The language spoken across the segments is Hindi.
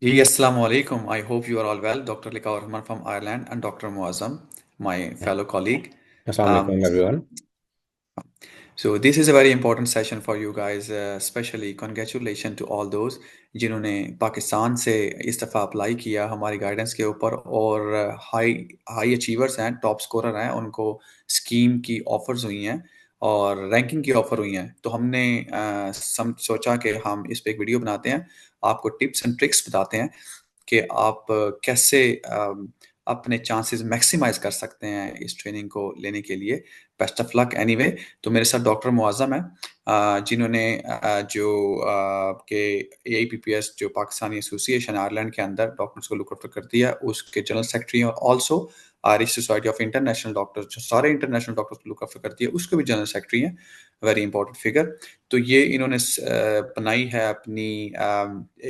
Yes, Assalamu alaikum. I hope you are all well. Dr. Lika Rahman from Ireland and Dr. Muazzam, my fellow colleague. Assalamu Um, alaikum, everyone. so this is a very important session for you guys, especially congratulations to all those जिन्होंने पाकिस्तान से इस्तीफ़ा अप्लाई किया हमारी गाइडेंस के ऊपर और हाई हाई अचीवर्स हैं, टॉप स्कोरर हैं, उनको स्कीम की ऑफर्स हुई हैं और रैंकिंग की ऑफर हुई हैं। तो हमने सोचा कि हम इस पे एक वीडियो बनाते हैं, आपको टिप्स एंड ट्रिक्स बताते हैं कि आप कैसे अपने चांसेस मैक्सिमाइज कर सकते हैं इस ट्रेनिंग को लेने के लिए। Best of luck anyway. तो मेरे साथ डॉक्टर मुआज़म है, जिन्होंने जो के एआईपीपीएस जो पाकिस्तानी एसोसिएशन आयरलैंड के अंदर डॉक्टर्स को लुक आफ्टर करती है, उसके जनरल सेक्रेटरी और also Irish society of international doctors जो सारे इंटरनेशनल डॉक्टर्स को लुक आफ्टर करती है, उसके भी जनरल सेक्रेटरी हैं। Very important figure. तो ये इन्होंने बनाई है अपनी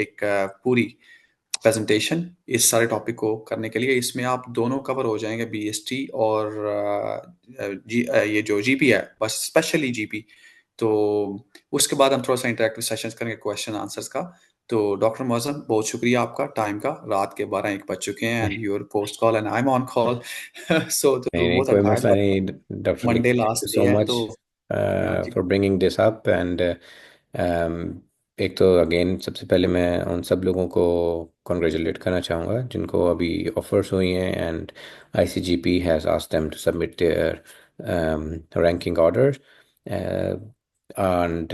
एक पूरी प्रेजेंटेशन इस सारे टॉपिक को करने के लिए। इसमें आप दोनों कवर हो जाएंगे, बीएसटी और ये जो जीपी है, बस स्पेशली जीपी। तो उसके बाद हम थोड़ा सा इंटरेक्टिव सेशंस करेंगे, क्वेश्चन आंसर्स का। तो डॉक्टर मौजम, बहुत शुक्रिया आपका टाइम का। रात के 12-1 बज चुके हैं and your post call and I am on call. So नहीं तो नहीं, बहुत कोई टायर्ड मसला लग रहा नहीं। है, डॉक्टर मंडे लिखी, thank you last day so है मच तो। हाँ जी। For bringing this up and एक तो अगेन सबसे पहले मैं उन सब लोगों को कॉन्ग्रेचुलेट करना चाहूँगा जिनको अभी ऑफर्स हुई हैं and ICGP has asked them to submit their ranking order. And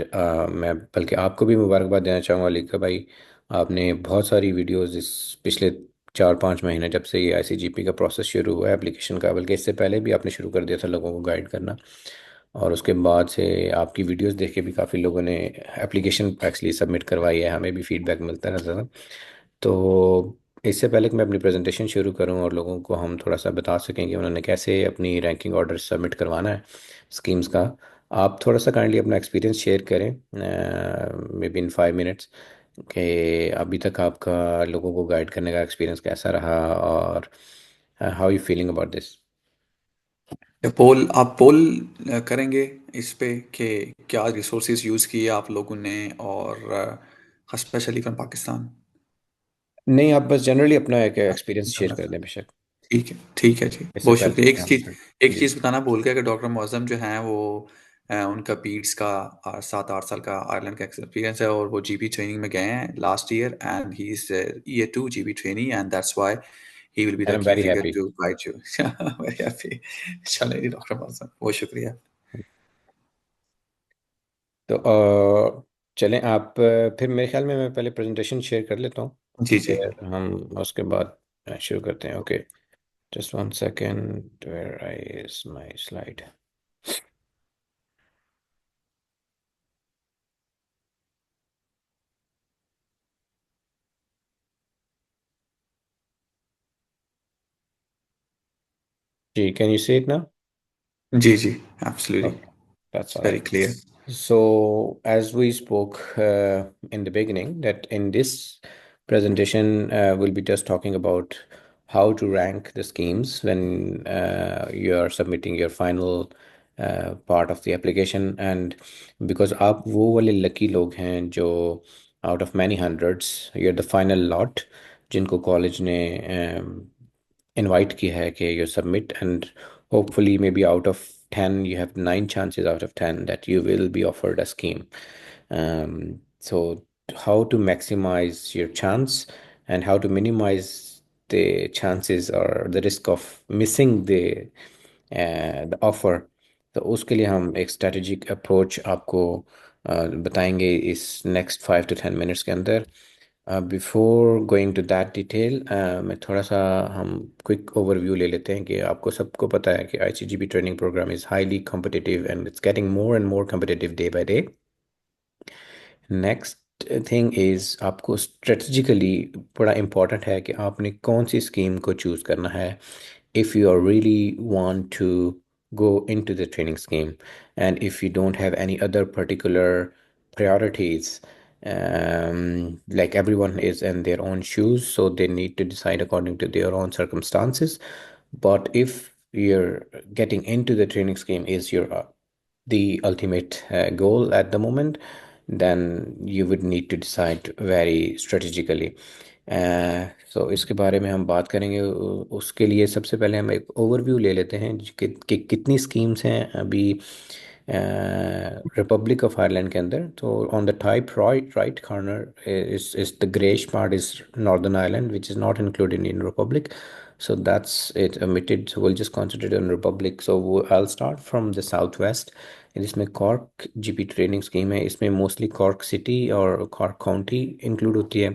मैं बल्कि आपको भी मुबारकबाद देना चाहूँगा लिखा भाई। आपने बहुत सारी वीडियोस इस पिछले 4-5 महीने जब से ये आईसीजीपी का प्रोसेस शुरू हुआ है एप्लीकेशन का, बल्कि इससे पहले भी आपने शुरू कर दिया था लोगों को गाइड करना, और उसके बाद से आपकी वीडियोस देख के भी काफ़ी लोगों ने एप्लीकेशन एक्चुअली सबमिट करवाई है, हमें भी फीडबैक मिलता रहता था। तो इससे पहले कि मैं अपनी प्रेजेंटेशन शुरू करूं और लोगों को हम थोड़ा सा बता सकें कि उन्होंने कैसे अपनी रैंकिंग ऑर्डर सबमिट करवाना है स्कीम्स का, आप थोड़ा सा काइंडली अपना एक्सपीरियंस शेयर करें मे बी इन 5 मिनट्स कि अभी तक आपका लोगों को गाइड करने का एक्सपीरियंस कैसा रहा और how you feeling about this. Poll आप पोल करेंगे इस पे कि क्या रिसोर्सेज यूज़ किए आप लोगों ने, और स्पेशली फ्रॉम पाकिस्तान। नहीं, आप बस जनरली अपना एक एक्सपीरियंस शेयर कर दें बेशक। ठीक है जी, इससे बहुत पहले शुक्रिया। कि हम एक जी। चीज़ बताना भूल गया कि डॉक्टर मौज़म जो हैं वो उनका पीट्स का 7-8 साल का आयरलैंड का एक्सपीरियंस है और वो जीपी ट्रेनिंग में गए हैं last year and he is year 2 GP trainee and that's why he will be I the M की very figure happy. To guide you. Very happy. चलिए डॉक्टर मौज़म, बहुत शुक्रिया। तो चलें आप फिर मेरे ख्याल में मैं पहले प्रेजेंटेशन शेयर कर लेता हूँ, जी जी। फिर हम उसके बाद शुरू करते हैं। Okay, just 1 second, where I is my slide. जी, can you see it now? जी जी, absolutely, Okay, that's all very right. Clear. So, as we spoke in the beginning, that in this presentation, we'll be just talking about how to rank the schemes when you are submitting your final part of the application. And because आप वो वाले lucky लोग हैं जो out of many hundreds, you're the final lot जिनको college ने invite किया है कि you submit, and hopefully maybe out of 10 you have 9 chances out of 10 that you will be offered a scheme. So how to maximize your chance and how to minimize the chances or the risk of missing the offer, तो उसके लिए हम एक strategic approach आपको बताएंगे इस next 5 to 10 minutes के अंदर। Before going to that detail, मैं थोड़ा सा हम क्विक ओवरव्यू ले लेते हैं कि आपको सबको पता है कि ICGP training program is highly competitive and it's getting more and more competitive day by day. Next thing is आपको स्ट्रेटजिकली बड़ा इम्पॉर्टेंट है कि आपने कौन सी स्कीम को चूज़ करना है if you are really want to go into the training scheme, and if you don't have any other particular priorities, like everyone is in their own shoes, so they need to decide according to their own circumstances. But if you're getting into the training scheme is your the ultimate goal at the moment, then you would need to decide very strategically. सो इसके बारे में हम बात करेंगे। उसके लिए सबसे पहले हम एक ओवरव्यू ले लेते हैं कि कितनी स्कीम्स हैं अभी रिपब्लिक ऑफ आयरलैंड के अंदर। तो on the type right corner is the greyish part is northern Ireland which is not included in Republic. So that's it omitted. So we'll just concentrate on Republic. So I'll start from the southwest. इसमें कॉर्क जीपी ट्रेनिंग स्कीम है। इसमें मोस्टली कॉर्क सिटी और कॉर्क काउंटी इंक्लूड होती है।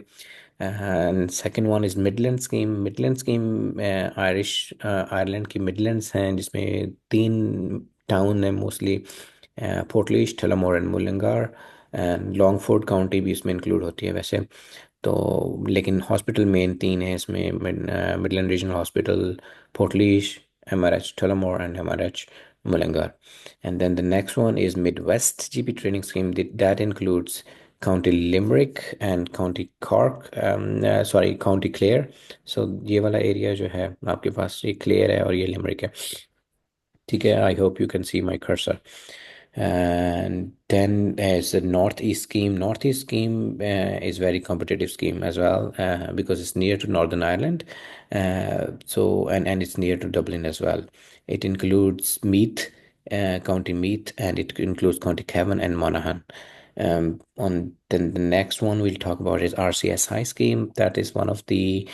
And second one is Midland scheme. Midland scheme Irish Ireland की मिडलैंड्स हैं जिसमें तीन टाउन है mostly, पोर्टलिश, ठेलामोर and मुलंगार। And Longford county भी इसमें इंक्लूड होती है वैसे तो। लेकिन हॉस्पिटल मेन तीन है इसमें, Midland regional hospital, Portlaoise, MRH Tullamore and MRH Mullingar. And then the next one is Midwest GP training scheme. That includes County Limerick and County Cork, sorry, County Clare. So ये वाला एरिया जो है आपके पास, ये क्लेयर है और ये लिमरिक है। ठीक है, I hope you can see my cursor. And then there's the Northeast scheme. Northeast scheme is very competitive scheme as well because it's near to Northern Ireland. And it's near to Dublin as well. It includes Meath, County Meath, and it includes County Cavan and Monaghan. On then the next one we'll talk about is RCSI scheme. That is one of the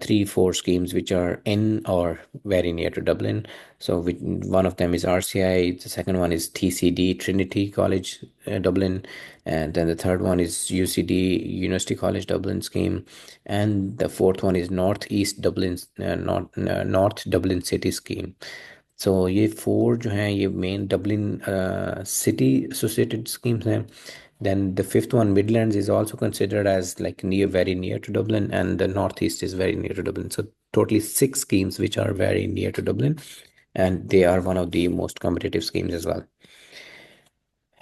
three, four schemes which are in or very near to Dublin. So one of them is RCI, the second one is TCD, Trinity College, Dublin, and then the third one is UCD, University College Dublin scheme, and the fourth one is Northeast Dublin, North Dublin City scheme. So ये फोर जो हैं ये main Dublin city associated schemes हैं। Then the fifth one, Midlands, is also considered as like very near to Dublin, and the Northeast is very near to Dublin. So totally six schemes which are very near to Dublin, and they are one of the most competitive schemes as well.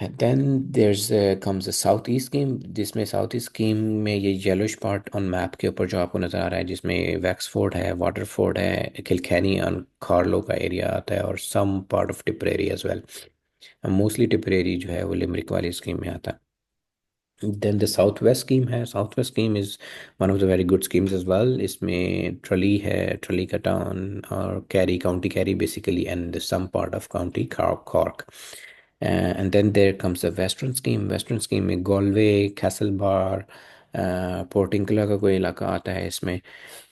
And then there's comes the Southeast scheme. जिसमें Southeast scheme में ये yellowish part on map के ऊपर जो आपको नज़र आ रहा है, जिसमें वैक्सफोर्ड है, वाटरफोर्ड है, किलकैनी और कार्लो का एरिया आता है, और some part of Tipperary as well. Mostly Tipperary जो है वो लिमरिक वाली स्कीम में आता है। Then the Southwest scheme है। Southwest scheme is one of the very good schemes as well. इसमें ट्रली है, ट्रली का टाउन और carry, county carry basically, and some part of county Cork. And then there comes the Western scheme. Western scheme में Galway, Castlebar, पोर्टिंकला का कोई इलाका आता है इसमें।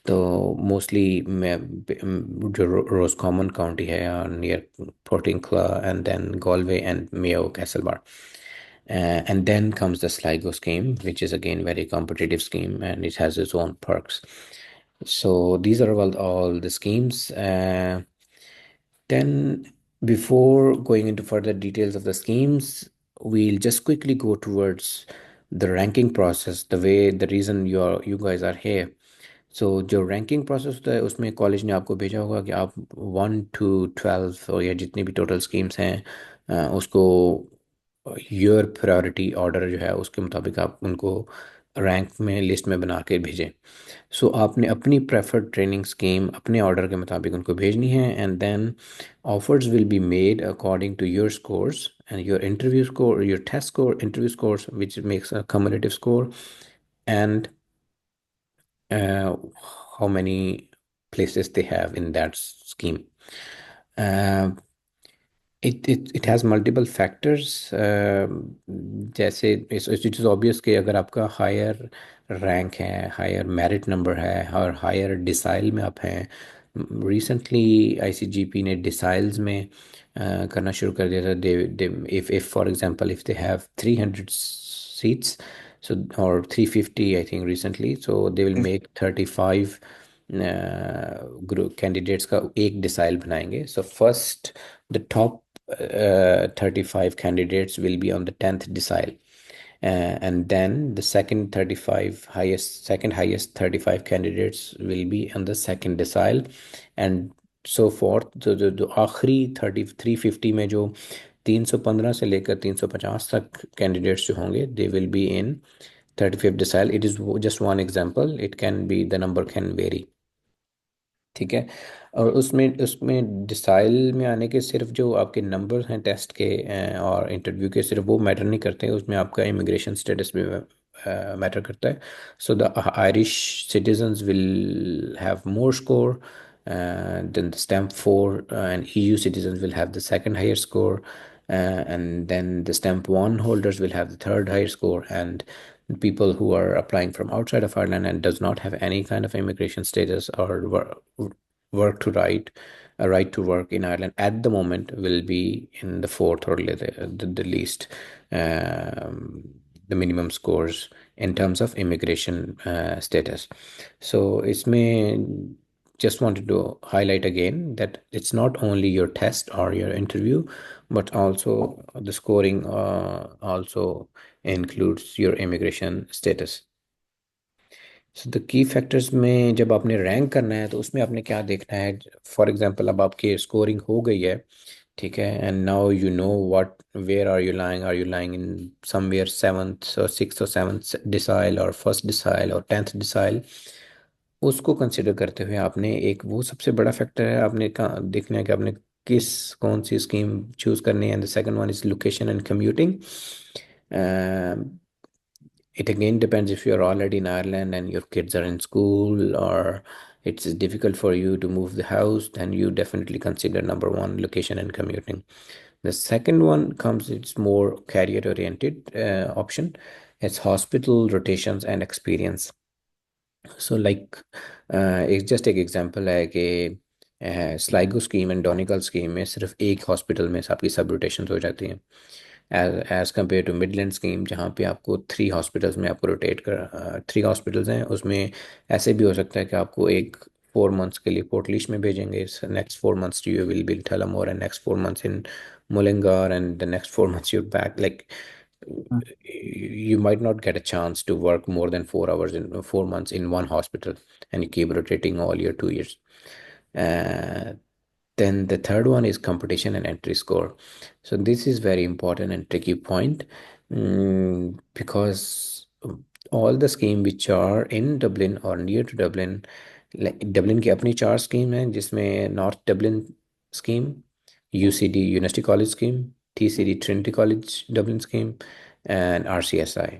तो मोस्टली जो रोज कॉमन काउंटी है near Portiuncula, and then Galway and Mayo Castlebar. And then comes the Sligo scheme, which is again very competitive scheme and it has its own perks. So these are all the schemes. Then, before going into further details of the schemes, we'll just quickly go towards the ranking process, the reason you guys are here. सो जो रैंकिंग प्रोसेस होता है उसमें कॉलेज ने आपको भेजा होगा कि आप 1 to 12 और या जितनी भी टोटल स्कीम्स हैं उसको योर प्रायोरिटी ऑर्डर जो है उसके मुताबिक आप उनको रैंक में लिस्ट में बना के भेजें। सो आपने अपनी प्रेफर्ड ट्रेनिंग स्कीम अपने ऑर्डर के मुताबिक उनको भेजनी है, and then offers will be made according to your scores and your interview score, your test score, interview scores which makes a cumulative score, and uh, how many places they have in that scheme. Uh, it has multiple factors. जैसे इट इज़ ऑब्वियस कि अगर आपका हायर रैंक है, हायर मेरिट नंबर है और हायर डिसाइल में आप हैं। रिसेंटली आईसीजीपी ने डिसाइल्स में करना शुरू कर दिया था। दे if for example if they have 300 seats, so or 350 I think recently, so they will make 35 group candidates का एक डिसाइल बनाएंगे। So first the top 35 candidates will be on the 10th decile, and then the second highest 35 candidates will be on the second decile, and so forth। जो आखिरी 350 में जो 315 से लेकर 350 तक कैंडिडेट्स जो होंगे, they will be in 35th decile। It is just one example, it can be, the number can very. ठीक है, और उसमें उसमें डिसाइल में आने के सिर्फ जो आपके नंबर हैं टेस्ट के और इंटरव्यू के, सिर्फ वो मैटर नहीं करते, उसमें आपका इमिग्रेशन स्टेटस भी matter करता है. So the Irish citizens will have more score than the stamp 4, and EU citizens will have the second higher score, and then the stamp 1 holders will have the third higher score, and people who are applying from outside of Ireland and does not have any kind of immigration status or work to write a right to work in Ireland at the moment will be in the fourth or the least um, the minimum scores in terms of immigration status. So it's may just wanted to highlight again that it's not only your test or your interview, but also the scoring also includes your immigration status. So the key factors में जब आपने रैंक करना है तो उसमें आपने क्या देखना है. फॉर एग्जांपल अब आपकी स्कोरिंग हो गई है, ठीक है, and now you know what where are you lying in somewhere seventh और सिक्स्थ और सेवन्थ डिसाइल और फर्स्ट डिसाइल और टेंथ डिसाइल. उसको कंसिडर करते हुए आपने एक वो सबसे बड़ा फैक्टर है, आपने कहाँ देखना है कि आपने किस कौन सी स्कीम चूज करनी है. And the second one is location and commuting. It again depends if you're already in Ireland and your kids are in school, or it's difficult for you to move the house, then you definitely consider number one, location and commuting. The second one comes, it's more career oriented option. It's hospital rotations and experience. So like एक just एक एग्जांपल है कि स्लाइगो स्कीम एंड डोनिगल स्कीम में सिर्फ एक हॉस्पिटल में आपकी सब रोटेशन हो जाती हैं, as compare to Midland scheme जहाँ पे आपको थ्री हॉस्पिटल्स में आपको रोटेट कर, थ्री हॉस्पिटल्स हैं उसमें ऐसे भी हो सकता है कि आपको एक 4 months के लिए पोर्टलिश में भेजेंगे, next 4 months you will be Tullamore and next 4 months in Mullingar and the next 4 months you're back. Like you might not get a chance to work more than 4 hours in 4 months in one hospital, and you keep rotating all your 2 years. Uh, then the third one is competition and entry score. So this is very important and tricky point, because all the scheme which are in Dublin or near to Dublin, like Dublin की अपनी चार स्कीम है जिसमें north Dublin scheme, UCD university college scheme, TCD Trinity college Dublin scheme and RCSI.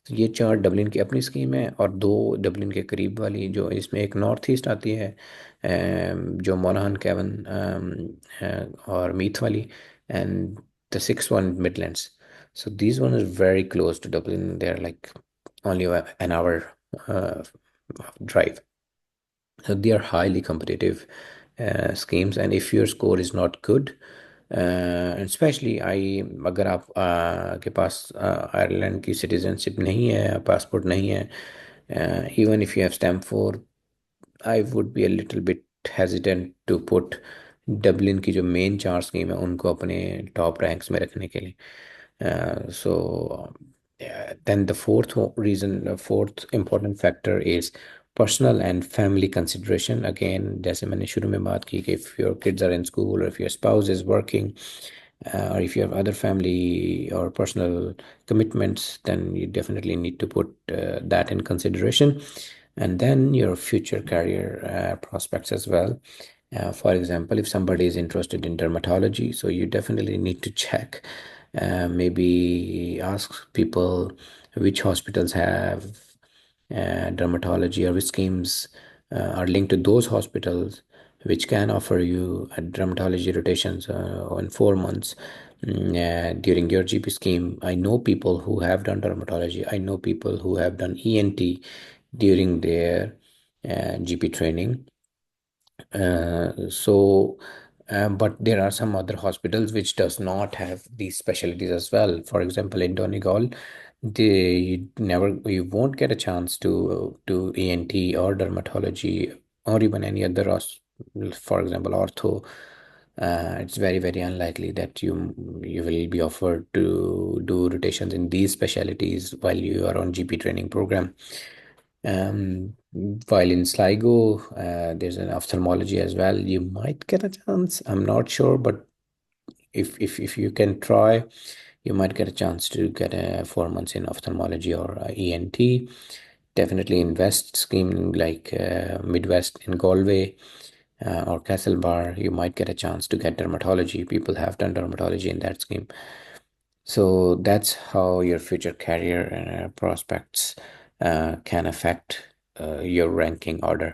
तो ये चार डबलिन की अपनी स्कीम है, और दो डबलिन के करीब वाली जो इसमें एक नॉर्थ ईस्ट आती है, जो मोनाहन केवन और मीथ वाली, and the six one Midlands. So these one is very close to Dublin. They're like only an hour drive. So they are highly competitive schemes, and if your score is not good, and especially I अगर आप के पास आयरलैंड की सिटीजनशिप नहीं है, पासपोर्ट नहीं है, even if you have stamp 4, I would be a little bit hesitant to put Dublin की जो मेन चार स्कीम है उनको अपने टॉप रैंक्स में रखने के लिए. So then the fourth important factor is personal and family consideration. Again, जैसे मैंने शुरू में बात की कि if your kids are in school or if your spouse is working, or if you have other family or personal commitments, then you definitely need to put that in consideration. And then your future career prospects as well. For example, if somebody is interested in dermatology, so you definitely need to check, maybe ask people which hospitals have dermatology, or which schemes are linked to those hospitals which can offer you a dermatology rotations in 4 months during your GP scheme. I know people who have done dermatology. I know people who have done ENT during their GP training. But there are some other hospitals which does not have these specialties as well. For example, in Donegal, you won't get a chance to do ENT or dermatology or even any other, for example, ortho. It's very, very unlikely that you will be offered to do rotations in these specialties while you are on GP training program. While in Sligo, there's an ophthalmology as well. You might get a chance. I'm not sure, but if you can try, you might get a chance to get a 4 months in ophthalmology or ENT. Definitely in West scheme like Midwest in Galway or Castlebar, you might get a chance to get dermatology. People have done dermatology in that scheme. So that's how your future career prospects can affect your ranking order.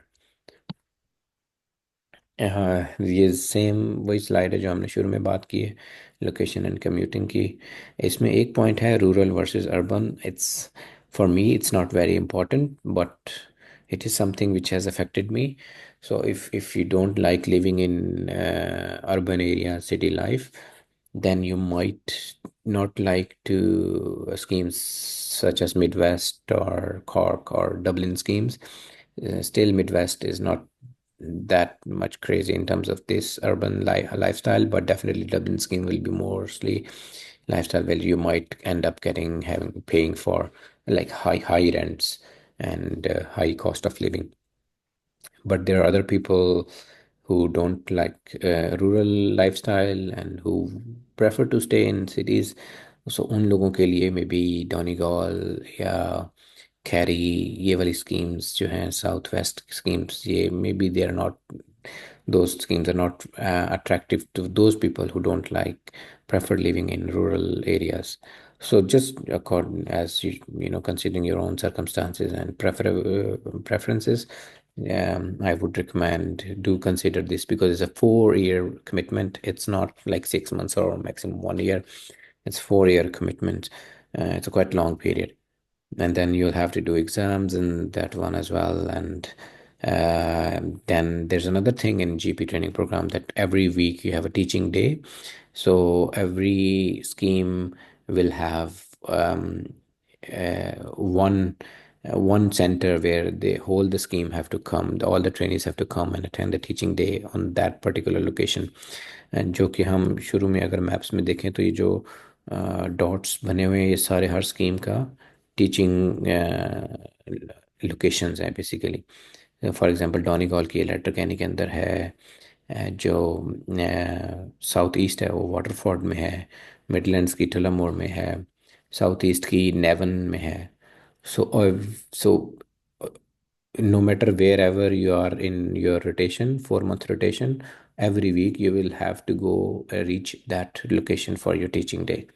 हाँ, ये सेम वही स्लाइड है जो हमने शुरू में बात की है, लोकेशन एंड कम्यूटिंग की। इसमें एक पॉइंट है rural versus urban. It's for me it's not very important, but it is something which has affected me. So if you don't like living in urban area city life, then you might not like to schemes such as Midwest or Cork or Dublin schemes. Still Midwest is not that much crazy in terms of this urban lifestyle, but definitely Dublin scheme will be mostly lifestyle where you might end up getting having paying for like high rents and high cost of living. But there are other people who don't like rural lifestyle and who prefer to stay in cities. So उन लोगों के लिए मे बी डोनेगल या कैरी ये वाली schemes जो हैं साउथ वेस्ट schemes, ये may be they are not, those schemes are not attractive to those people who don't like prefer living in rural areas. So just according as you know, considering your own circumstances and preferences, I would recommend do consider this because it's a 4 year commitment. It's not like 6 months or maximum 1 year. It's 4 year commitment. It's a quite long period, and then you'll have to do exams in that one as well. And then there's another thing in GP training program that every week you have a teaching day. So every scheme will have one center where the whole the scheme have to come, all the trainees have to come and attend the teaching day on that particular location. And जो कि हम शुरू में अगर मैप्स में देखें तो ये जो डॉट्स बने हुए हैं ये सारे हर स्कीम का टीचिंग लोकेशंस हैं बेसिकली। फॉर एग्जांपल डोनेगल की लेटर के अंदर है, जो साउथ ईस्ट है वो वाटरफोर्ड में है, मिडलैंड्स की टुल्लामोर में है, साउथ ईस्ट की नेवन में है। सो सो no matter wherever you are in your rotation, 4 month rotation, every week you will have to go reach that location for your teaching day.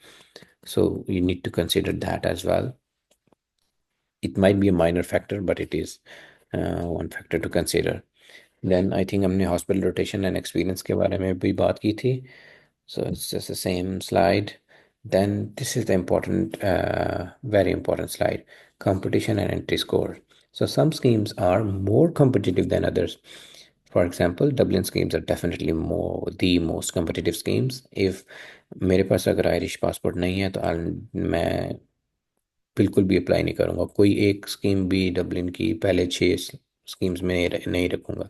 So you need to consider that as well. It might be a minor factor, but it is one factor to consider. Then I think हमने hospital rotation and experience के बारे में भी बात की थी. So it's just the same slide. Then this is the important, very important slide, competition and entry score. So some schemes are more competitive than others. For example, Dublin schemes are definitely the most competitive schemes. If मेरे पास अगर आयरिश पासपोर्ट नहीं है तो मैं बिल्कुल भी अप्लाई नहीं करूँगा कोई एक स्कीम भी डब्लिन की पहले 6 स्कीम्स में नहीं रखूँगा,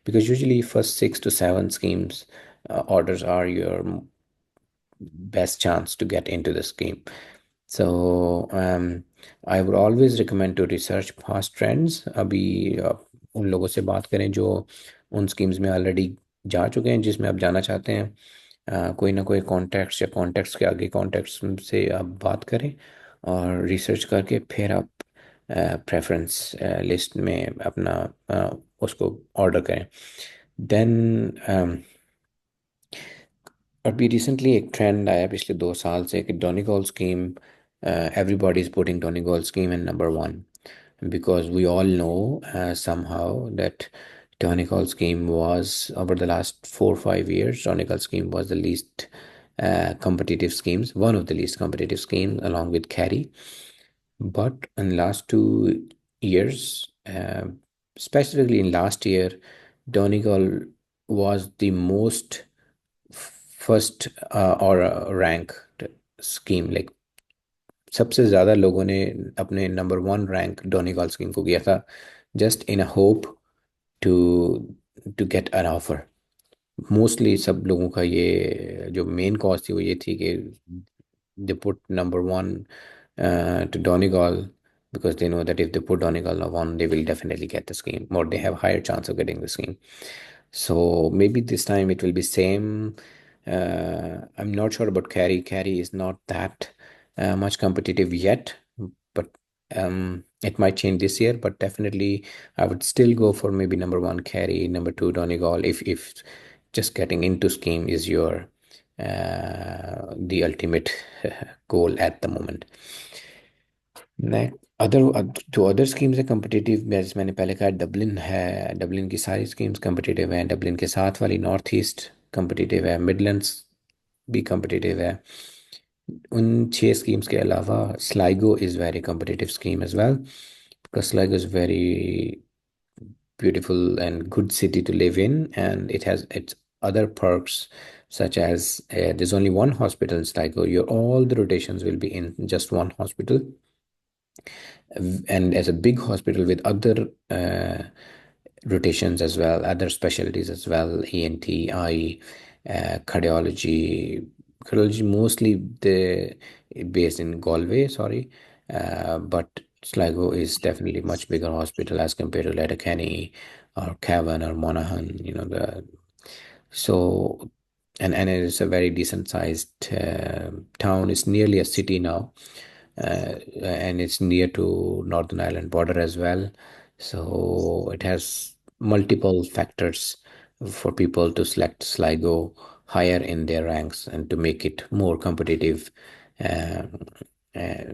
because usually first 6 to 7 schemes orders are your best chance to get into the scheme. So I would always recommend to research past trends. अभी उन लोगों से बात करें जो उन स्कीम्स में ऑलरेडी जा चुके हैं जिसमें आप जाना चाहते हैं। कोई ना कोई कॉन्टेक्ट्स या कॉन्टेक्ट्स के आगे कॉन्टेक्ट्स से आप बात करें और रिसर्च करके फिर आप प्रेफरेंस लिस्ट में अपना उसको ऑर्डर करें। देन अभी रिसेंटली एक ट्रेंड आया पिछले 2 साल से कि Donegal scheme, everybody is putting Donegal scheme in number one because we all know somehow that Donegal scheme was over the last 4 or 5 years. Donegal scheme was the least competitive schemes, one of the least competitive schemes along with Kerry. But in last 2 years, specifically in last year, Donegal was the most first or rank scheme, like सबसे ज़्यादा लोगों ने अपने नंबर 1 रैंक डोनेगल स्कीम को किया था, just in a hope to to get an offer. Mostly सब लोगों का ये जो मेन कॉज थी वो ये थी कि they put number one to Donegal because they know that if they put Donegal on, they will definitely get the scheme, or they have higher chance of getting the scheme. So maybe this time it will be same. I'm not sure about Carry. Carry is not that much competitive yet, but it might change this year. But definitely, I would still go for maybe number 1 Carry, number 2 Donegal if just getting into scheme is your the ultimate goal at the moment. Next other जो अदर स्कीम्स है कम्पिटिटिव, जैसे मैंने पहले कहा डबलिन है, डबलिन की सारी स्कीम्स कम्पिटिटिव हैं, डबलिन के साथ वाली नॉर्थ ईस्ट कम्पिटिटिव है, मिडलैंड्स भी कम्पिटिटिव है। उन 6 स्कीम्स के अलावा Sligo is very competitive scheme as well, because Sligo is very beautiful and good city to live in, and it has its other perks, such as there's only one hospital in Sligo. Your all the rotations will be in just one hospital, and as a big hospital with other rotations as well, other specialties as well, ENT, eye, cardiology. Cardiology mostly the based in Galway, sorry, but Sligo is definitely much bigger hospital as compared to Letterkenny or Cavan or Monaghan. So, and it is a very decent sized town. It's nearly a city now, and it's near to Northern Ireland border as well. So it has multiple factors for people to select Sligo higher in their ranks and to make it more competitive um, uh,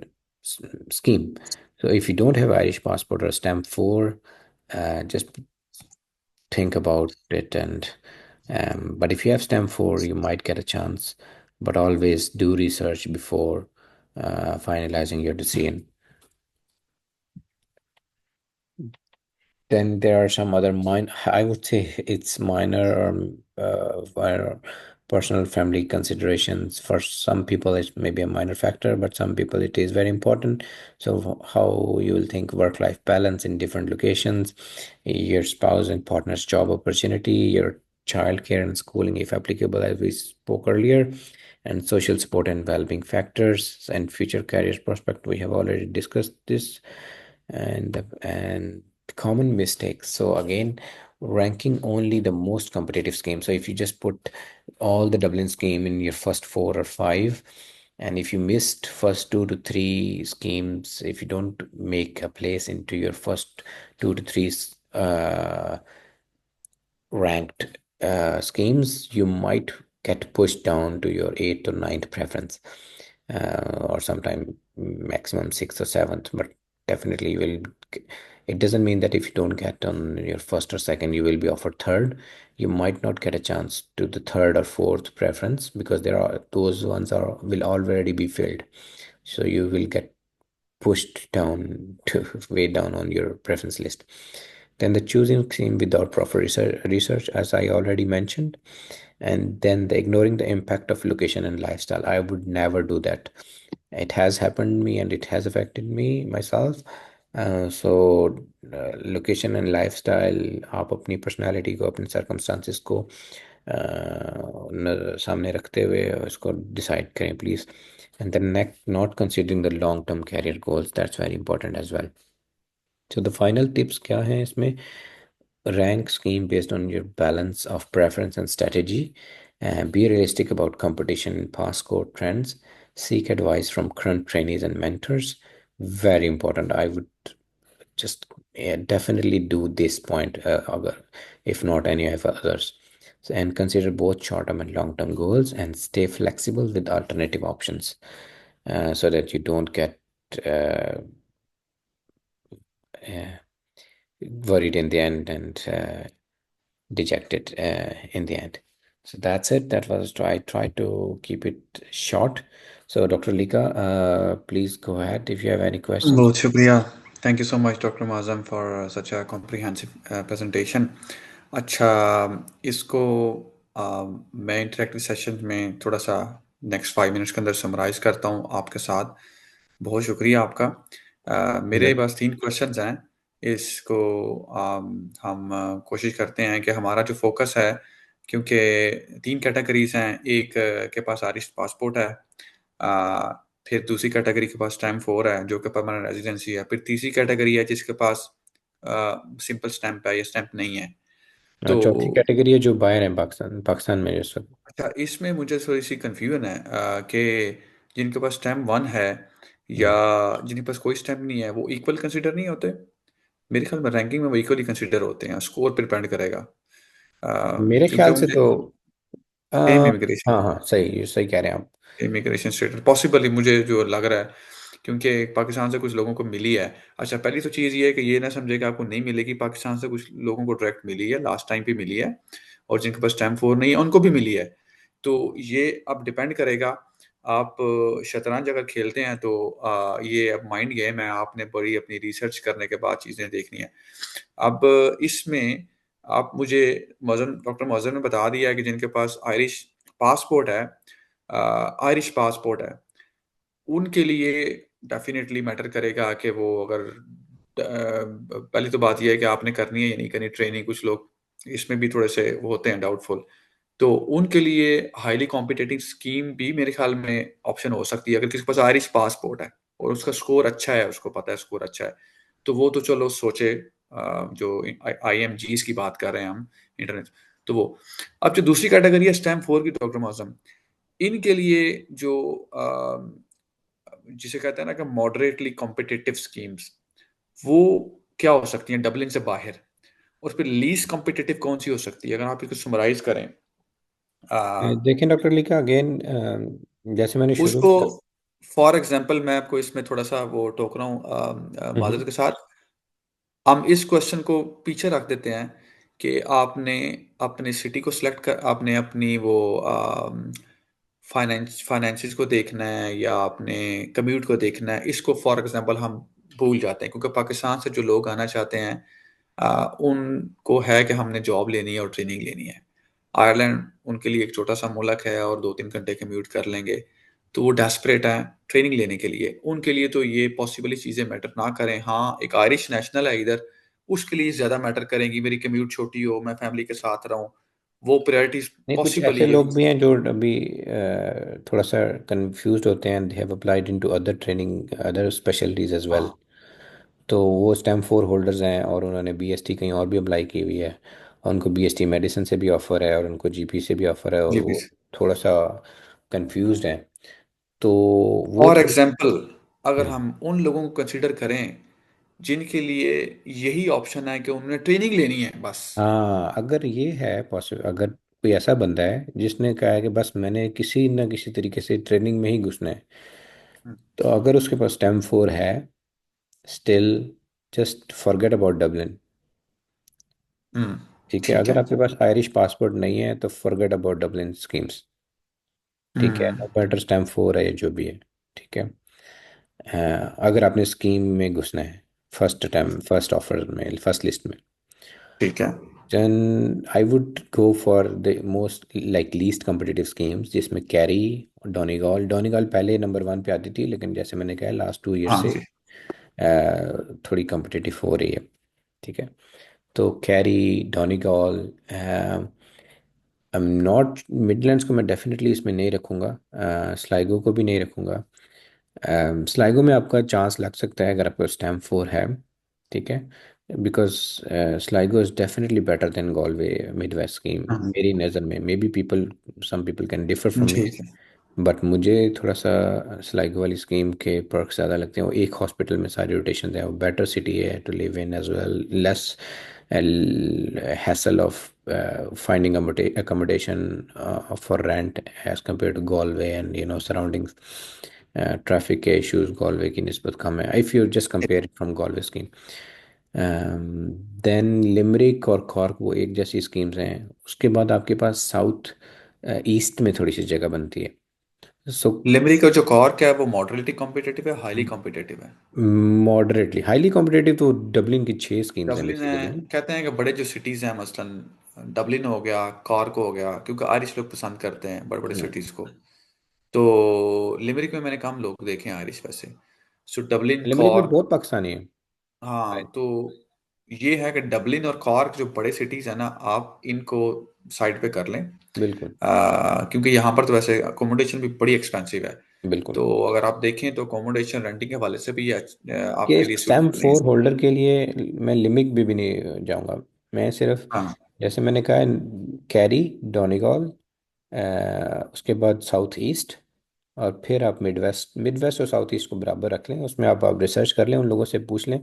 scheme. So if you don't have Irish passport or stamp 4, just think about it. And but if you have stamp 4, you might get a chance, but always do research before finalizing your decision. Then there are some other I would say it's minor or personal family considerations. For some people, it may be a minor factor, but some people it is very important. So how you will think work-life balance in different locations, your spouse and partner's job opportunity, your childcare and schooling, if applicable, as we spoke earlier, and social support and well-being factors, and future career prospect. We have already discussed this, and common mistakes. So again, ranking only the most competitive scheme. So if you just put all the Dublin scheme in your first 4 or 5, and if you missed first 2 to 3 schemes, if you don't make a place into your first 2 to 3 ranked schemes, you might get pushed down to your eighth or ninth preference, or sometime maximum sixth or seventh. But definitely, you will. It doesn't mean that if you don't get on your first or second, you will be offered third. You might not get a chance to the third or fourth preference, because there are those ones are will already be filled. So you will get pushed down to way down on your preference list. Then the choosing scheme without proper research, as I already mentioned, and then the ignoring the impact of location and lifestyle. I would never do that. It has happened to me and it has affected me myself. Location and lifestyle, आप अपनी पर्सनालिटी को, अपने सर्कमस्टांसिस को सामने रखते हुए इसको डिसाइड करें please. And then next, not considering the long term career goals, that's very important as well. So the final tips क्या हैं इसमें? Rank scheme based on your balance of preference and strategy, and be realistic about competition and passcode trends. Seek advice from current trainees and mentors. Very important. I would just, yeah, definitely do this point, if not any of others. And consider both short-term and long-term goals, and stay flexible with alternative options, so that you don't get uh, uh, worried in the end, and dejected in the end. So that's it. That was try to keep it short. So Dr. Lika, please go ahead if you have any questions. बहुत शुक्रिया. Thank you so much doctor Moazzam for such a comprehensive presentation. अच्छा, इसको मैं इंटरेक्टिव सेशन में थोड़ा सा नेक्स्ट 5 मिनट्स के अंदर समराइज करता हूँ आपके साथ. बहुत शुक्रिया आपका. मेरे Good. पास 3 क्वेश्चंस हैं. इसको हम कोशिश करते हैं कि हमारा जो फोकस है, क्योंकि 3 कैटेगरीज हैं. एक के पास आरिश पासपोर्ट है, फिर दूसरी कैटेगरी के पास स्टैम्प 4 है जो कि परमानेंट रेजिडेंसी है, फिर तीसरी कैटेगरी है जिसके पास सिंपल स्टैम्प है या स्टैम्प नहीं है. तो चौथी कैटेगरी है जो बाहर है, पाकिस्तान में इस वक्त. अच्छा, इसमें मुझे थोड़ी सी कंफ्यूजन है कि जिनके पास स्टैम्प 1 है या हम्म. जिनके पास कोई स्टैम्प नहीं है वो इक्वल कंसिडर नहीं होते. मेरे ख्याल में रैंकिंग में वो इक्वली कंसिडर होते हैं. स्कोर पर डिपेंड करेगा, मेरे क्योंकि ख्याल से उनने तो आ, सेम इमिग्रेशन, हाँ हाँ, सही सही कह रहे हैं आप। इमिग्रेशन स्टेटस पॉसिबली मुझे जो लग रहा है, क्योंकि पाकिस्तान से कुछ लोगों को मिली है। अच्छा, पहली तो चीज़ ये है कि ये ना समझे कि आपको नहीं मिलेगी, पाकिस्तान से कुछ लोगों को डायरेक्ट मिली है, लास्ट टाइम भी मिली है, और जिनके पास स्टैम्प फोर नहीं है उनको भी मिली है। तो ये अब डिपेंड करेगा। आप शतरंज अगर खेलते हैं तो ये अब माइंड गेम है, आपने बड़ी अपनी रिसर्च करने के बाद चीज़ें देखनी है। अब इसमें आप मुझे डॉक्टर मौजन ने बता दिया है कि जिनके पास आयरिश पासपोर्ट है, आयरिश पासपोर्ट है, उनके लिए डेफिनेटली मैटर करेगा कि वो अगर पहली तो बात यह है कि आपने करनी है या नहीं करनी ट्रेनिंग। कुछ लोग इसमें भी थोड़े से वो होते हैं डाउटफुल, तो उनके लिए हाईली कॉम्पिटिटिव स्कीम भी मेरे ख्याल में ऑप्शन हो सकती है। अगर किसी के पास आयरिश पासपोर्ट है और उसका स्कोर अच्छा है, उसको पता है स्कोर अच्छा है, तो वो तो चलो सोचे। जो आई एम जीज की बात कर रहे हैं हम, इंटरनेट, तो वो। अब जो दूसरी कैटेगरी है स्टैम्प फोर की, डॉक्टर मौजम, इनके लिए जो जिसे कहते हैं ना कि मॉडरेटली कॉम्पिटिटिव स्कीम्स, वो क्या हो सकती हैं डबलिन से बाहर, और फिर लीस्ट कॉम्पिटिटिव कौन सी हो सकती है अगर आप इसको समराइज करें। आ, देखें डॉक्टर लीका, अगेन जैसे मैंने शुरू उसको में फॉर एग्जांपल मैं आपको इसमें थोड़ा सा वो टोक रहा हूँ हम्म, मादर के साथ। हम इस क्वेश्चन को पीछे रख देते हैं कि आपने अपने सिटी को सिलेक्ट कर, आपने अपनी वो फाइनेंसिस को देखना है या आपने कम्यूट को देखना है, इसको फॉर एग्जांपल हम भूल जाते हैं, क्योंकि पाकिस्तान से जो लोग आना चाहते हैं उनको है कि हमने जॉब लेनी है और ट्रेनिंग लेनी है। आयरलैंड उनके लिए एक छोटा सा मुल्क है और 2-3 घंटे कम्यूट कर लेंगे, तो वो डेस्परेट हैं ट्रेनिंग लेने के लिए। उनके लिए तो ये पॉसिबली चीज़ें मैटर ना करें। हाँ, एक आयरिश नेशनल है इधर, उसके लिए ज़्यादा मैटर करेंगी, मेरी कम्यूट छोटी हो, मैं फैमिली के साथ रहूँ, वो प्रायोरिटीज नहीं, कुछ पॉसिबली ऐसे ये हो लोग भी हैं जो अभी थोड़ा सा कंफ्यूज्ड होते हैं, they have applied into other training, other specialities as well. हाँ, तो वो स्टैम्प फोर होल्डर्स हैं और उन्होंने बीएसटी कहीं और भी अप्लाई की हुई है, और उनको बीएसटी मेडिसिन से भी ऑफर है और उनको जीपी से भी ऑफर है, और जी वो प्लीज। थोड़ा सा कंफ्यूज्ड हैं। तो वो फॉर थोड़ा एग्जाम्पल, अगर हम्म, हम उन लोगों को कंसिडर करें जिनके लिए यही ऑप्शन है कि उन्होंने ट्रेनिंग लेनी है बस। हाँ, अगर ये है पॉसिबल, अगर कोई ऐसा बंदा है जिसने कहा है कि बस मैंने किसी न किसी तरीके से ट्रेनिंग में ही घुसना है, हम्म, तो अगर उसके पास स्टैम्प फोर है, still just forget about Dublin. हम्म, ठीक है, ठीक अगर है। आपके पास आयरिश पासपोर्ट नहीं है तो फॉरगेट अबाउट डबलिन स्कीम्स। ठीक है, हम्म, नो मैटर स्टैम्प फोर है या जो भी है। ठीक है। अगर आपने स्कीम में घुसना है, फर्स्ट टाइम, फर्स्ट ऑफर में, फर्स्ट लिस्ट में, ठीक है। then I would go for the most like least competitive schemes, जिसमें कैरी और डोनेगल, डोनेगल पहले नंबर वन पे आती थी, लेकिन जैसे मैंने कहा लास्ट 2 ईयर हाँ से जी। थोड़ी competitive हो रही है। ठीक है, तो carry, Donegal, I am not, Midlands को मैं डेफिनेटली इसमें नहीं रखूँगा, स्लाइगो को भी नहीं रखूँगा। स्लाइगो में आपका चांस लग सकता है अगर आपका स्टैम्प फोर है। ठीक है, because Sligo is definitely better than Galway mid west scheme हाँ, मेरी नज़र में। Maybe people, some people can differ from me, ठीक है। बट मुझे थोड़ा सा स्लाइगो वाली स्कीम के पर्क ज़्यादा लगते हैं। वो एक हॉस्पिटल में सारी रोटेशन है, वो बेटर सिटी है to live in as well, less hassle of finding accommodation for rent as compared to Galway and surroundings. Traffic के इश्यूज गॉलवे की निस्बत कम है if you just compare it from Galway scheme. Then Limerick और कॉर्क वो एक जैसी स्कीम्स हैं। उसके बाद आपके पास साउथ ईस्ट में थोड़ी सी जगह बनती है। सो लिमरी का जो कॉर्क है वो मॉडरेटली कॉम्पिटिटिव है, हाईली कॉम्पिटिटिव है। मॉडरेटली हाईली कॉम्पिटेटिव तो डबलिन की 6 स्कीम्स हैं डबलिन है, बेसिकली। कहते हैं कि बड़े जो सिटीज़ हैं, मसलन डबलिन हो गया, कॉर्क हो गया, क्योंकि आयरिश लोग पसंद करते हैं बड़े बड़े सिटीज़ को। तो लिमरिक में मैंने कम लोग देखे हैं आयरिश वैसे। सो डबलिन, लिमरिक में कॉर्क। बहुत पाकिस्तानी है। हाँ, तो ये है कि डबलिन और कॉर्क जो बड़े सिटीज़ हैं ना, आप इनको साइड पे कर लें। बिल्कुल क्योंकि यहाँ पर तो वैसे अकोमोडेशन भी बड़ी एक्सपेंसिव है। बिल्कुल। तो अगर आप देखें तो अकोमोडेशन रेंटिंग के हवाले से भी ये ये आपके लिए स्टैम्प सूटेबल नहीं फोर है। होल्डर के लिए मैं लिमिक भी नहीं जाऊंगा। मैं सिर्फ, हाँ, जैसे मैंने कहा, कैरी, डोनेगल, उसके बाद साउथ ईस्ट, और फिर आप मिड वेस्ट, मिड वेस्ट और साउथ ईस्ट को बराबर रख लें। उसमें आप रिसर्च कर लें, उन लोगों से पूछ लें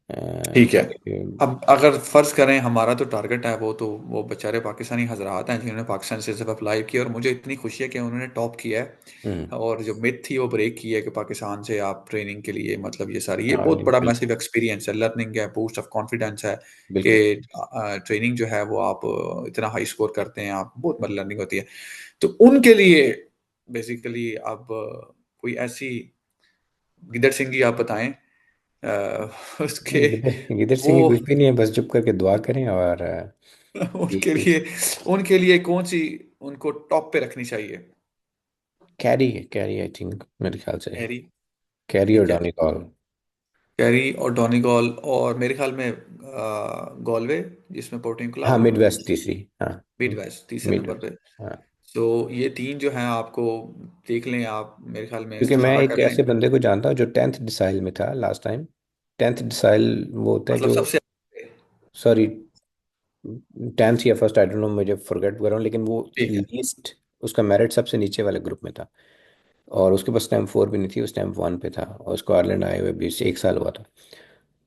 ठीक है। क्योंकि अब अगर फर्ज करें हमारा तो टारगेट है, वो बेचारे पाकिस्तानी हजरात हैं जिन्होंने पाकिस्तान से सिर्फ अप्लाई किया, और मुझे इतनी खुशी है कि उन्होंने टॉप किया हम्म, है और जो मिथ थी वो ब्रेक की है कि पाकिस्तान से आप ट्रेनिंग के लिए, मतलब ये सारी, ये हाँ बहुत जी, बड़ा बिल्कुल मैसिव एक्सपीरियंस है, लर्निंग है, बूस्ट ऑफ कॉन्फिडेंस है कि बिल्कुल। ट्रेनिंग जो है वो आप इतना हाई स्कोर करते हैं, आप बहुत बड़ी लर्निंग होती है। तो उनके लिए बेसिकली अब कोई ऐसी गिदड़ सिंगी आप बताएं उसके, गिदर गिदर सिंह वो कुछ भी नहीं है, बस चुप करके दुआ करें और उनके ये लिए, उनके लिए कौन सी उनको टॉप पे रखनी चाहिए? कैरी है, कैरी आई थिंक, मेरे ख्याल से हैरी, कैरी और ठीक है, डोनिकॉल। कैरी और डोनिगॉल, और मेरे ख्याल में गॉलवे जिसमें पोर्टिंकुला हाँ, मिड और वेस्ट तीसरी। हाँ, मिड वेस्ट तीसरे मिड नंबर पे। वेस्ट। हाँ, तो ये तीन जो हैं आपको देख लें आप, मेरे ख्याल में क्योंकि मैं इस्तिखारा एक कर लें। ऐसे बंदे को जानता हूँ जो 10th डिसाइल में था लास्ट टाइम। 10th डिसाइल वो होता है मतलब जो, सबसे सॉरी, 10th या फर्स्ट, आई डोंट नो, मुझे फॉरगेट कर रहा हूँ, लेकिन वो ठीक है। लीस्ट, उसका मेरिट सबसे नीचे वाले ग्रुप में था। और उसके पास स्टैम्प 4 भी नहीं थी, वो स्टैम्प 1 पे था, और उसको आयरलैंड आए हुए भी 1 साल हुआ था।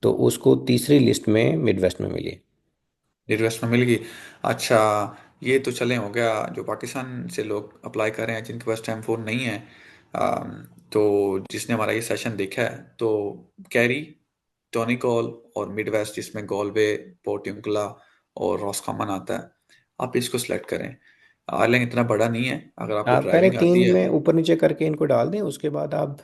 तो उसको तीसरी लिस्ट में मिड वेस्ट में मिली। रिक्वेस्ट में मिल गई। अच्छा, ये तो चले हो गया जो पाकिस्तान से लोग अप्लाई कर रहे हैं जिनके पास स्टैम्प फोर नहीं है। अम, तो जिसने हमारा ये सेशन देखा है, तो कैरी, टोनी कॉल और मिड वेस्ट जिसमें गॉलवे, पोर्टिंकुला और रॉसकॉमन आता है, आप इसको सिलेक्ट करें। आयरलैंड इतना बड़ा नहीं है, अगर आपको आप पहले ड्राइविंग तीन आती है। में ऊपर नीचे करके इनको डाल दें, उसके बाद आप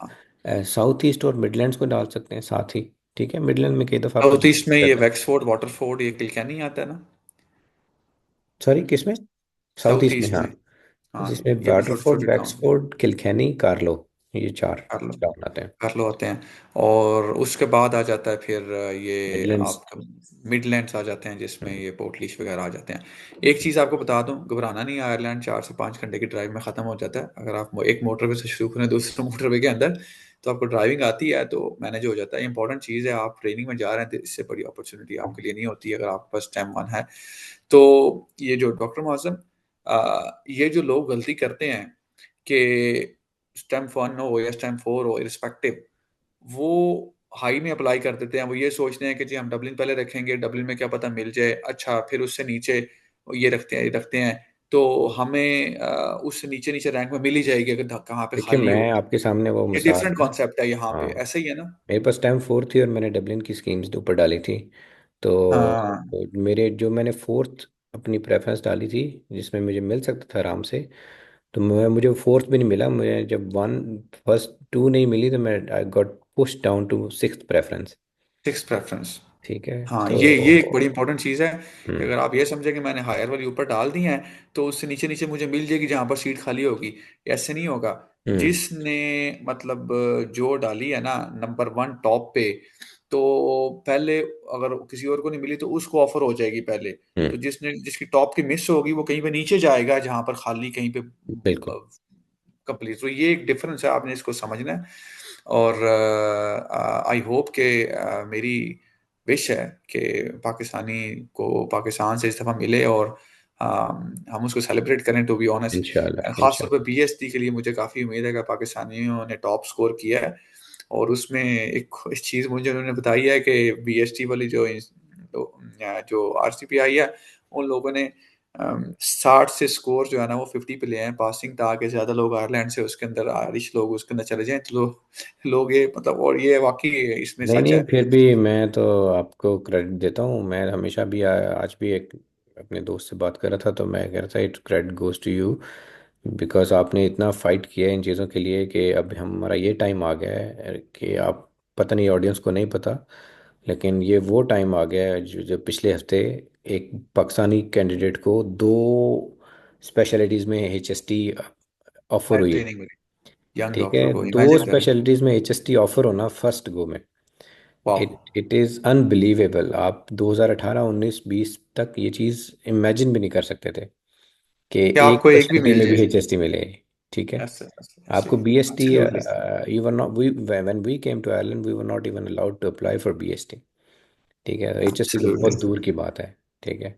साउथ ईस्ट और मिडलैंड्स को डाल सकते हैं साथ ही। ठीक है, मिडलैंड में कई दफ़ा आपको साउथ ईस्ट में जाना ये पड़ता है। वैक्सफोर्ड, वाटरफोर्ड, ये किल्केनी आता है ना? सॉरी, किस में? साउथ साउथ ईस्ट में, ईस्ट हाँ। में, हाँ, जिसमें ये भी छोटे वाटरफोर्ड, छोटे टाउन। वैक्सफोर्ड, किल्कैनी, कार्लो, ये चार कर लो, टाउन आते हैं। कर लो होते हैं। और उसके बाद आ जाता है फिर ये मिडलैंड्स। आपका मिडलैंड्स आ जाते हैं जिसमें ये पोर्टलिश वगैरह आ जाते हैं। एक चीज़ आपको बता दूं, घबराना नहीं है, आयरलैंड 4 से 5 घंटे की ड्राइव में ख़त्म हो जाता है। अगर आप एक मोटरवे से शुरू करें दूसरे मोटरवे के अंदर, तो आपको ड्राइविंग आती है तो मैनेज हो जाता है। इंपॉर्टेंट चीज़ है, आप ट्रेनिंग में जा रहे हैं तो इससे बड़ी अपॉर्चुनिटी आपके लिए नहीं होती अगर आपके पास स्टेम वन है। तो ये जो डॉक्टर मौजम, ये जो लोग गलती करते हैं कि स्टेम वन हो या स्टेम फोर हो रिस्पेक्टिव, वो हाई में अप्लाई कर देते हैं। वो ये सोचते हैं कि जी हम डबलिन पहले रखेंगे, डबलिन में क्या पता मिल जाए, अच्छा फिर उससे नीचे ये रखते हैं तो हमें उससे नीचे नीचे रैंक में मिल ही जाएगी अगर कहाँ पे देखिए, खाली मैं हो। आपके सामने वो ये मिसाल डिफरेंट है। कॉन्सेप्ट है यहाँ पे, हाँ, ऐसे ही है ना? मेरे पास टाइम 4 थी और मैंने डबलिन की स्कीम्स ऊपर डाली थी। हाँ, तो मेरे जो मैंने फोर्थ अपनी प्रेफरेंस डाली थी, जिसमें मुझे मिल सकता था आराम से, तो मुझे फोर्थ भी नहीं मिला। मुझे जब वन फर्स्ट टू नहीं मिली तो मैं I got push down to sixth preference. Six preference. ठीक है, हाँ, तो ये एक बड़ी इंपॉर्टेंट चीज़ है कि हम्म, अगर आप ये समझे कि मैंने हायर वाली ऊपर डाल दी है तो उससे नीचे नीचे मुझे मिल जाएगी जहाँ पर सीट खाली होगी, ऐसे नहीं होगा। हम्म, जिसने मतलब जो डाली है ना नंबर वन टॉप पे, तो पहले अगर किसी और को नहीं मिली तो उसको ऑफर हो जाएगी पहले। तो हम्म, जिसकी टॉप की मिस होगी वो कहीं पे नीचे जाएगा जहाँ पर खाली कहीं पे बिल्कुल। कंप्लीट। तो ये एक डिफरेंस है, आपने इसको समझना है। और आई होप कि मेरी विश है कि पाकिस्तानी को पाकिस्तान से इस दफ़ा मिले और हम उसको सेलिब्रेट करें, टू बी ऑनेस्ट। इंशाल्लाह, खासतौर पे इंशाल्लाह। बीएसटी के लिए मुझे काफ़ी उम्मीद है कि पाकिस्तानियों ने टॉप स्कोर किया है। और उसमें एक चीज़ मुझे उन्होंने बताई है कि बीएसटी वाली जो आरसीपी आई है, उन लोगों ने 60 से स्कोर जो है ना वो 50 पे ले आए हैं पासिंग, ताकि ज्यादा लोग आयरलैंड से उसके अंदर आयरिश लोग उसके अंदर चले जाएं, तो लोग ये मतलब, और ये वाकई इसमें नहीं सच नहीं, है। फिर भी मैं तो आपको क्रेडिट देता हूँ। मैं हमेशा भी आज भी एक अपने दोस्त से बात कर रहा था तो मैं कह रहा था it credit goes to you, because आपने इतना फाइट किया है इन चीज़ों के लिए कि अब हमारा ये टाइम आ गया है कि आप, पता नहीं ऑडियंस को नहीं पता, लेकिन ये वो टाइम आ गया है जो पिछले हफ्ते एक पाकिस्तानी कैंडिडेट को दो स्पेशलिटीज़ में HST ऑफर हुई है। ट्रेनिंग में यंग ठीक है, डॉक्टर को दो इमेजिन करें। स्पेशलिटीज़ में HST ऑफर होना फर्स्ट गो में, वाह, इट इज़ अनबिलीवेबल। आप 2018, 19, 20 तक ये चीज़ इमेजिन भी नहीं कर सकते थे कि क्या एक आपको एक भी स्पेशलिटी मिल में भी जाए? HST मिले। ठीक है, ऐसे ऐसे ऐसे आपको BST, absolutely. You were not, we when we came to Ireland we were not even allowed to apply for BST। ठीक है, HST तो एब्सोल्युटली। बहुत दूर की बात है। ठीक है,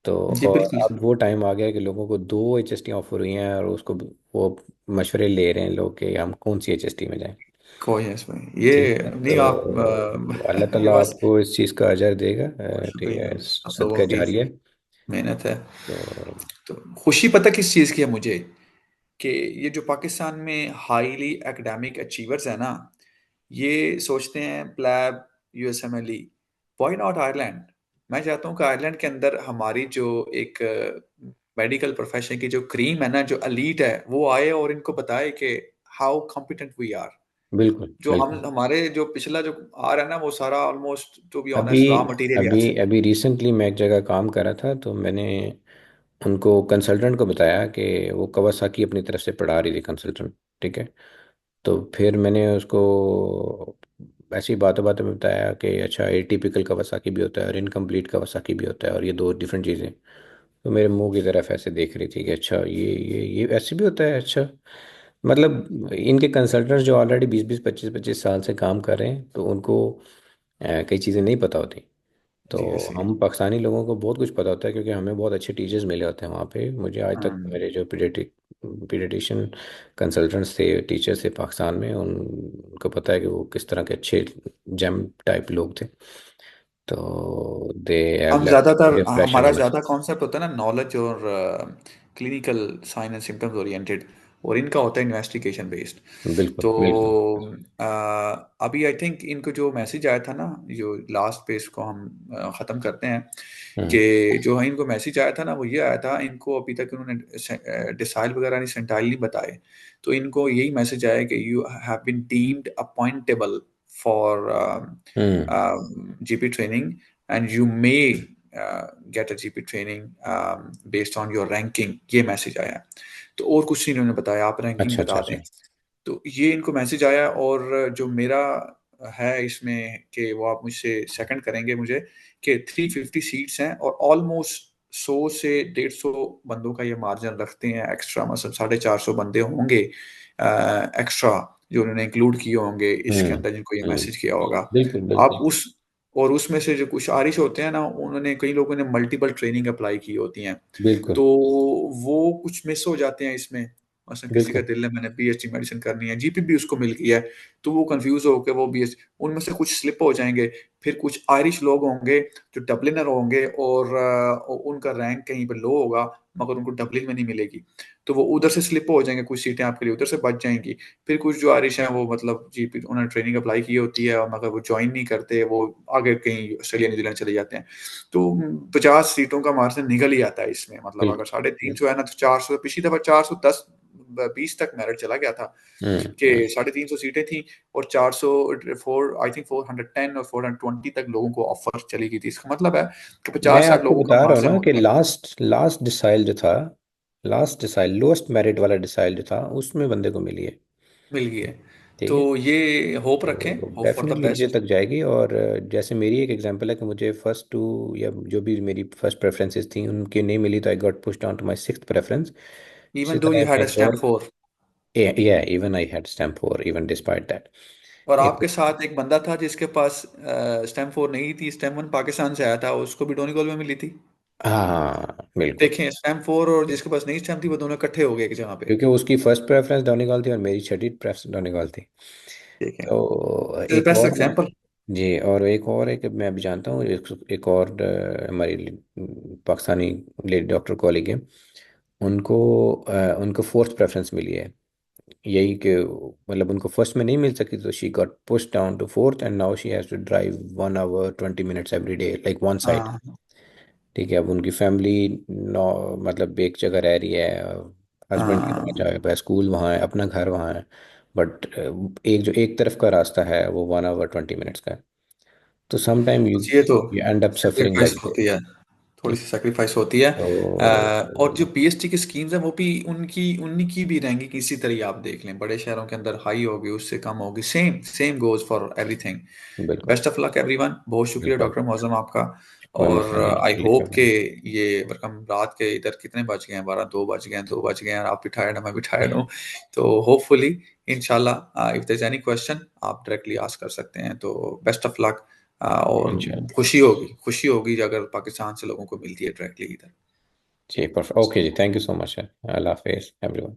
तो जी और बिल्कुल। अब वो टाइम आ गया है कि लोगों को दो HST ऑफर हुई हैं और उसको वो मशवरे ले रहे हैं लोग कि हम कौन सी HST में जाएं। कोई है इसमें ये। ठीक है, नहीं आप तो अल्लाह ये ताला बस आपको इस चीज़ का अजर देगा। बहुत ठीक शुक्रिया। है, सब लोगों सदका की जारी है। मेहनत है। तो तो खुशी पता किस चीज़ की है मुझे, कि ये जो पाकिस्तान में हाईली एकेडमिक अचीवर्स है ना, ये सोचते हैं PLAB USMLE, why not Ireland. मैं चाहता हूँ कि आयरलैंड के अंदर हमारी जो एक मेडिकल प्रोफेशन की जो क्रीम है ना, जो अलीट है, वो आए और इनको बताए कि हाउ कॉम्पिटेंट वी आर। बिल्कुल जो हम बिल्कुल। हमारे जो पिछला जो आ रहा है ना, वो सारा ऑलमोस्ट टू बी अभी ऑनेस्ट रॉ मटेरियल यहाँ अभी से। अभी रिसेंटली मैं एक जगह काम कर रहा था, तो मैंने उनको कंसल्टेंट को बताया कि वो कवासाकी अपनी तरफ से पढ़ा रही थी कंसल्टेंट। ठीक है, तो फिर मैंने उसको ऐसी बातों बातों में बताया कि अच्छा, एटिपिकल कवासाकी भी होता है और इनकम्प्लीट कवासाकी भी होता है, और ये दो डिफरेंट चीज़ें। तो मेरे मुंह की तरफ ऐसे देख रही थी कि अच्छा, ये ऐसे भी होता है। अच्छा, मतलब इनके कंसल्टेंट्स जो ऑलरेडी 20-20 25-25 साल से काम कर रहे हैं, तो उनको कई चीज़ें नहीं पता होती। तो जी सही। हम पाकिस्तानी लोगों को बहुत कुछ पता होता है, क्योंकि हमें बहुत अच्छे टीचर्स मिले होते हैं वहाँ पे। मुझे आज तक हम्म। मेरे जो पीडियाट्रिशियन कंसल्टेंट्स थे, टीचर्स थे पाकिस्तान में, उनको पता है कि वो किस तरह के अच्छे जेम टाइप लोग थे। तो दे हैव हम लेफ्ट ज्यादातर इंप्रेशन हमारा ऑन अस। ज्यादा कॉन्सेप्ट होता है ना नॉलेज और clinical sign and symptoms oriented, और इनका होता है इन्वेस्टिगेशन बेस्ड। बिल्कुल तो बिल्कुल। अ, अभी आई थिंक इनको जो मैसेज आया था ना, जो लास्ट पे इसको हम ख़त्म करते हैं, हम्म कि जो है इनको मैसेज आया था ना, वो ये आया था, इनको अभी तक उन्होंने डिसाइल वगैरह नहीं, सेंटाइल नहीं बताए। तो इनको यही मैसेज आया कि you have been deemed appointable for hmm. GP training, and you may get a GP training based on your ranking, ये मैसेज आया है। तो और कुछ नहीं इन्होंने बताया, आप रैंकिंग अच्छा अच्छा बता अच्छा। दें। तो ये इनको मैसेज आया, और जो मेरा है इसमें कि वो आप मुझसे सेकंड करेंगे मुझे, कि 350 सीट्स हैं और ऑलमोस्ट 100 से 150 बंदों का ये मार्जिन रखते हैं एक्स्ट्रा, मतलब 450 बंदे होंगे एक्स्ट्रा, जो उन्होंने इंक्लूड किए होंगे इसके अंदर, जिनको ये मैसेज किया होगा। बिल्कुल आप बिल्कुल उस और उसमें से जो कुछ आरिश होते हैं ना, उन्होंने कई लोगों ने मल्टीपल ट्रेनिंग अप्लाई की होती हैं, बिल्कुल तो वो कुछ मिस हो जाते हैं इसमें। मसलन किसी का बिल्कुल दिल है मैंने पीएचडी मेडिसिन करनी है, जीपी भी उसको मिल गया है, तो वो कंफ्यूज होकर वो बी एच, उनमें से कुछ स्लिप हो जाएंगे। फिर कुछ आयरिश लोग होंगे जो डबलिनर होंगे, और उनका रैंक कहीं पर लो होगा, मगर उनको डबलिन में नहीं मिलेगी, तो वो उधर से स्लिप हो जाएंगे, कुछ सीटें आपके लिए उधर से बच जाएंगी। फिर कुछ जो आयरिश हैं वो मतलब जीपी उन्होंने ट्रेनिंग अप्लाई की होती है, और मगर वो ज्वाइन नहीं करते, वो आगे कहीं ऑस्ट्रेलिया न्यूजीलैंड चले जाते हैं। तो 50 सीटों का मार्जिन निकल ही आता है इसमें, मतलब अगर बिल्कुल। 350 है ना, तो 400, पिछली दफा 410 20 तक मेरिट चला गया था, कि हम्म। 350 सीटें थी, और 400 फोर आई थिंक 410 और 420 तक लोगों को ऑफर चली गई थी। इसका मतलब है कि मैं 50-60 आपको लोगों का बता रहा हूँ मार्जिन ना कि होता है। लास्ट लास्ट डिसाइल जो था, लास्ट डिसाइल लोएस्ट मेरिट वाला डिसाइल जो था, उसमें बंदे को मिली है। मिल गई है। ठीक तो है, ये होप रखें, तो होप फॉर द डेफिनेटली मुझे बेस्ट। तक जाएगी। और जैसे मेरी एक एग्जांपल है कि मुझे फर्स्ट टू, या जो भी मेरी फर्स्ट प्रेफरेंसेस थी उनकी नहीं मिली, तो I got pushed on to my sixth preference. इसी इवन दो तरह यू हैड अ एक स्टैम्प और, 4, या even I had stamp for even despite that. और एक, आपके साथ एक बंदा था जिसके पास स्टैम्प 4 नहीं थी, स्टैम्प 1 पाकिस्तान से आया था, उसको भी डोनेगल में मिली थी। हाँ बिल्कुल। देखें, स्टैम्प 4 और जिसके पास नहीं स्टैम्प थी, वो दोनों इकट्ठे हो गए एक जगह पे। क्योंकि उसकी फर्स्ट प्रेफरेंस डोनेगल थी और मेरी छठी प्रेफरेंस डोनेगल थी। देखें, तो इज एक बेस्ट और मैं, एग्जांपल। जी, और एक और है कि मैं अभी जानता हूँ, एक और हमारी पाकिस्तानी लेडी डॉक्टर कॉलीग है, उनको उनको फोर्थ प्रेफरेंस मिली है। यही कि मतलब उनको फर्स्ट में नहीं मिल सकी, तो she got push down to fourth, and now she has to drive 1 hour 20 minutes every day, like one side. हाँ। ठीक है, अब उनकी फैमिली नौ, मतलब एक जगह रह रही है, हस्बैंड की वहाँ हाँ, जाए है, स्कूल वहाँ है, अपना घर वहाँ है, बट एक जो एक तरफ का रास्ता है वो 1 hour 20 minutes का है। तो सम टाइम यू बस ये तो you and up suffering sacrifice like होती दिस। है, थोड़ी सी ठीक। सेक्रीफाइस होती है। तो और जो पीएचडी की स्कीम्स हैं वो भी उनकी उन्हीं की भी रैंकिंग इसी तरह आप देख लें, बड़े शहरों के अंदर हाई होगी, उससे कम होगी, same same goes for everything. बिल्कुल बेस्ट ऑफ लक एवरीवन, बहुत शुक्रिया बिल्कुल। डॉक्टर मौजम आपका। कोई और मसला नहीं, आई आपकी होप के रिकवरी। ये हम रात के इधर कितने बज गए हैं, 2 बज गए हैं, आप भी टायर्ड हैं, मैं भी टायर्ड हूँ। तो होपफुली इंशाल्लाह if there is any question आप डायरेक्टली आस्क कर सकते हैं। तो बेस्ट ऑफ लक, और इंशाल्लाह। खुशी होगी अगर पाकिस्तान से लोगों को मिलती है डायरेक्टली इधर। जी परफेक्ट, ओके जी, थैंक यू सो मच। अल्लाह हाफिज़ एवरीवन।